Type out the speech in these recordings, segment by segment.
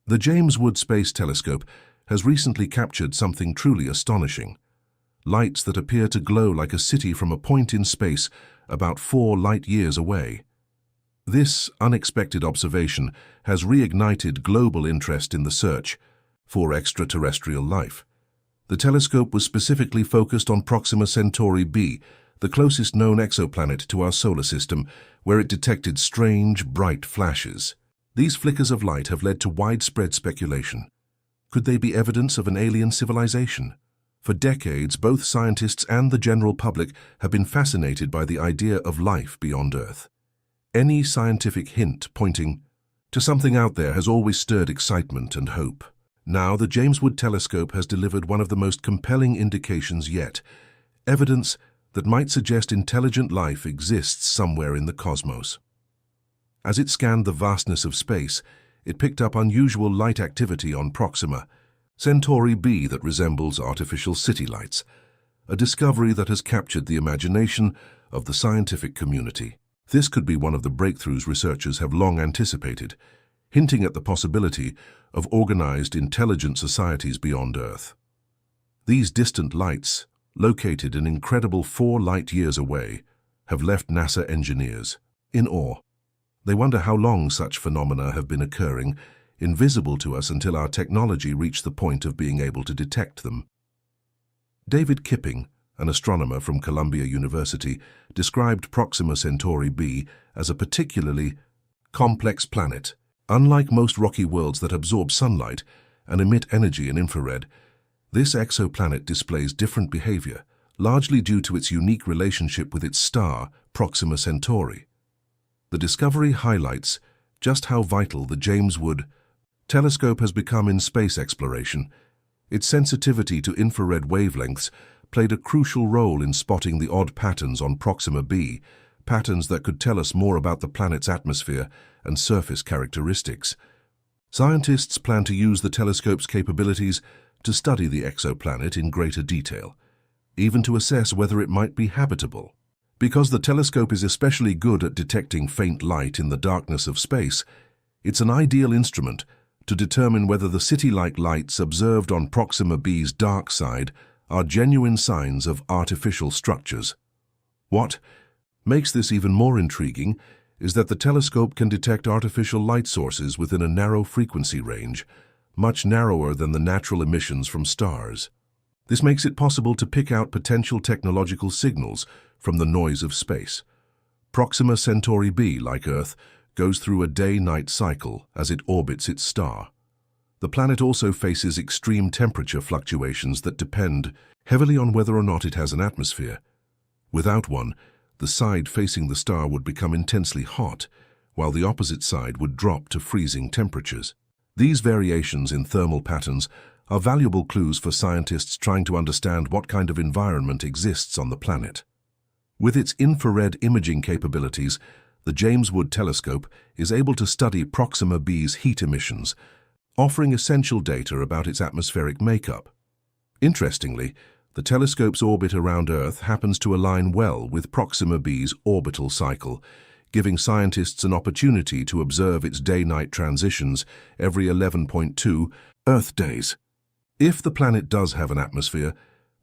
The James Webb Space Telescope has recently captured something truly astonishing. Lights that appear to glow like a city from a point in space about 4 light-years away. This unexpected observation has reignited global interest in the search for extraterrestrial life. The telescope was specifically focused on Proxima Centauri b, the closest known exoplanet to our solar system, where it detected strange, bright flashes. These flickers of light have led to widespread speculation. Could they be evidence of an alien civilization? For decades, both scientists and the general public have been fascinated by the idea of life beyond Earth. Any scientific hint pointing to something out there has always stirred excitement and hope. Now, the James Webb Telescope has delivered one of the most compelling indications yet, evidence that might suggest intelligent life exists somewhere in the cosmos. As it scanned the vastness of space, it picked up unusual light activity on Proxima Centauri b that resembles artificial city lights, a discovery that has captured the imagination of the scientific community. This could be one of the breakthroughs researchers have long anticipated, hinting at the possibility of organized, intelligent societies beyond Earth. These distant lights, located an incredible 4 light-years away, have left NASA engineers in awe. They wonder how long such phenomena have been occurring, invisible to us until our technology reached the point of being able to detect them. David Kipping, an astronomer from Columbia University, described Proxima Centauri b as a particularly complex planet. Unlike most rocky worlds that absorb sunlight and emit energy in infrared, this exoplanet displays different behavior, largely due to its unique relationship with its star, Proxima Centauri. The discovery highlights just how vital the James Webb Telescope has become in space exploration. Its sensitivity to infrared wavelengths played a crucial role in spotting the odd patterns on Proxima b, patterns that could tell us more about the planet's atmosphere and surface characteristics. Scientists plan to use the telescope's capabilities to study the exoplanet in greater detail, even to assess whether it might be habitable. Because the telescope is especially good at detecting faint light in the darkness of space, it's an ideal instrument to determine whether the city-like lights observed on Proxima b's dark side are genuine signs of artificial structures. What makes this even more intriguing is that the telescope can detect artificial light sources within a narrow frequency range, much narrower than the natural emissions from stars. This makes it possible to pick out potential technological signals from the noise of space. Proxima Centauri b, like Earth, goes through a day-night cycle as it orbits its star. The planet also faces extreme temperature fluctuations that depend heavily on whether or not it has an atmosphere. Without one, the side facing the star would become intensely hot, while the opposite side would drop to freezing temperatures. These variations in thermal patterns are valuable clues for scientists trying to understand what kind of environment exists on the planet. With its infrared imaging capabilities, the James Webb Telescope is able to study Proxima b's heat emissions, offering essential data about its atmospheric makeup. Interestingly, the telescope's orbit around Earth happens to align well with Proxima b's orbital cycle, giving scientists an opportunity to observe its day-night transitions every 11.2 Earth days. If the planet does have an atmosphere,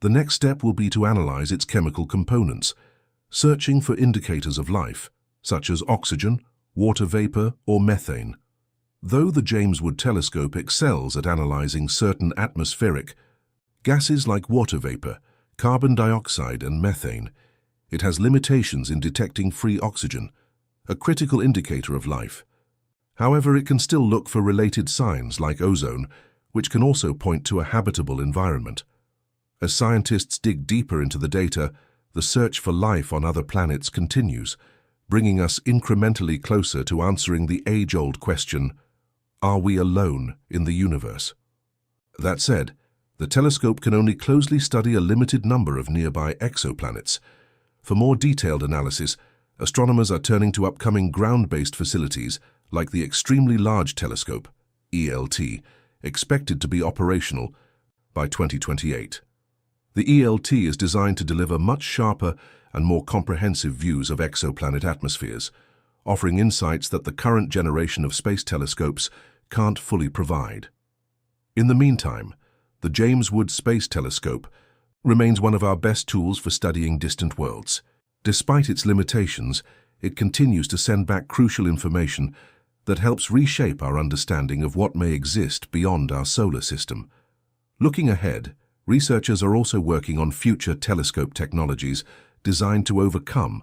the next step will be to analyze its chemical components, searching for indicators of life, such as oxygen, water vapor, or methane. Though the James Webb Telescope excels at analyzing certain atmospheric gases like water vapor, carbon dioxide, and methane, it has limitations in detecting free oxygen, a critical indicator of life. However, it can still look for related signs like ozone, which can also point to a habitable environment. As scientists dig deeper into the data, the search for life on other planets continues, bringing us incrementally closer to answering the age-old question, are we alone in the universe? That said, the telescope can only closely study a limited number of nearby exoplanets. For more detailed analysis, astronomers are turning to upcoming ground-based facilities like the Extremely Large Telescope, ELT, expected to be operational by 2028. The ELT is designed to deliver much sharper and more comprehensive views of exoplanet atmospheres, offering insights that the current generation of space telescopes can't fully provide. In the meantime, the James Webb Space Telescope remains one of our best tools for studying distant worlds. Despite its limitations, it continues to send back crucial information that helps reshape our understanding of what may exist beyond our solar system. Looking ahead, researchers are also working on future telescope technologies designed to overcome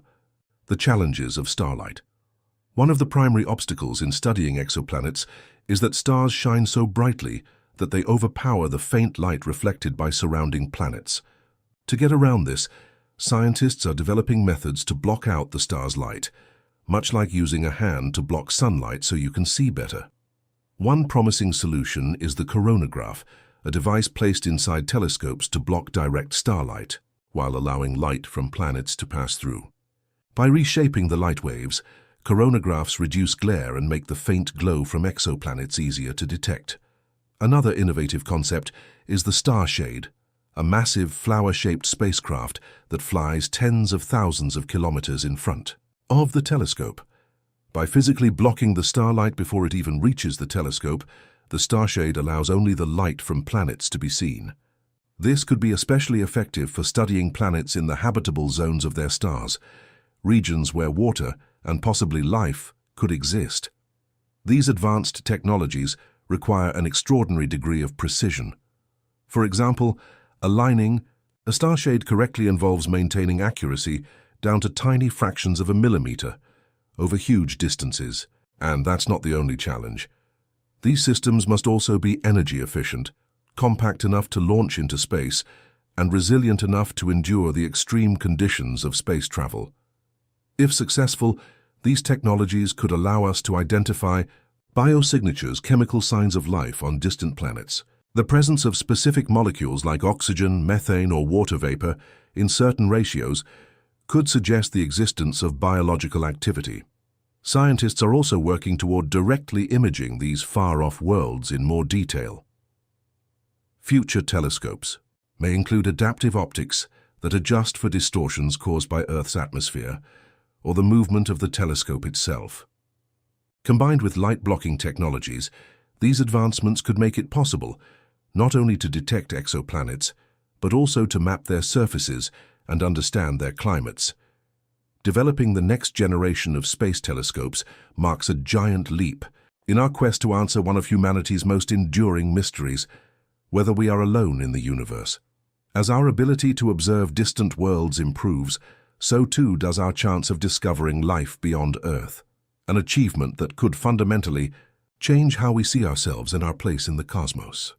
the challenges of starlight. One of the primary obstacles in studying exoplanets is that stars shine so brightly that they overpower the faint light reflected by surrounding planets. To get around this, scientists are developing methods to block out the star's light, much like using a hand to block sunlight so you can see better. One promising solution is the coronagraph, a device placed inside telescopes to block direct starlight, while allowing light from planets to pass through. By reshaping the light waves, coronagraphs reduce glare and make the faint glow from exoplanets easier to detect. Another innovative concept is the star shade, a massive flower-shaped spacecraft that flies tens of thousands of kilometers in front of the telescope. By physically blocking the starlight before it even reaches the telescope, the starshade allows only the light from planets to be seen. This could be especially effective for studying planets in the habitable zones of their stars, regions where water and possibly life could exist. These advanced technologies require an extraordinary degree of precision. For example, aligning a starshade correctly involves maintaining accuracy down to tiny fractions of a millimeter over huge distances. And that's not the only challenge. These systems must also be energy efficient, compact enough to launch into space, and resilient enough to endure the extreme conditions of space travel. If successful, these technologies could allow us to identify biosignatures, chemical signs of life on distant planets. The presence of specific molecules like oxygen, methane, or water vapor in certain ratios could suggest the existence of biological activity. Scientists are also working toward directly imaging these far-off worlds in more detail. Future telescopes may include adaptive optics that adjust for distortions caused by Earth's atmosphere or the movement of the telescope itself. Combined with light-blocking technologies, these advancements could make it possible not only to detect exoplanets, but also to map their surfaces and understand their climates. Developing the next generation of space telescopes marks a giant leap in our quest to answer one of humanity's most enduring mysteries, whether we are alone in the universe. As our ability to observe distant worlds improves, so too does our chance of discovering life beyond Earth, an achievement that could fundamentally change how we see ourselves and our place in the cosmos.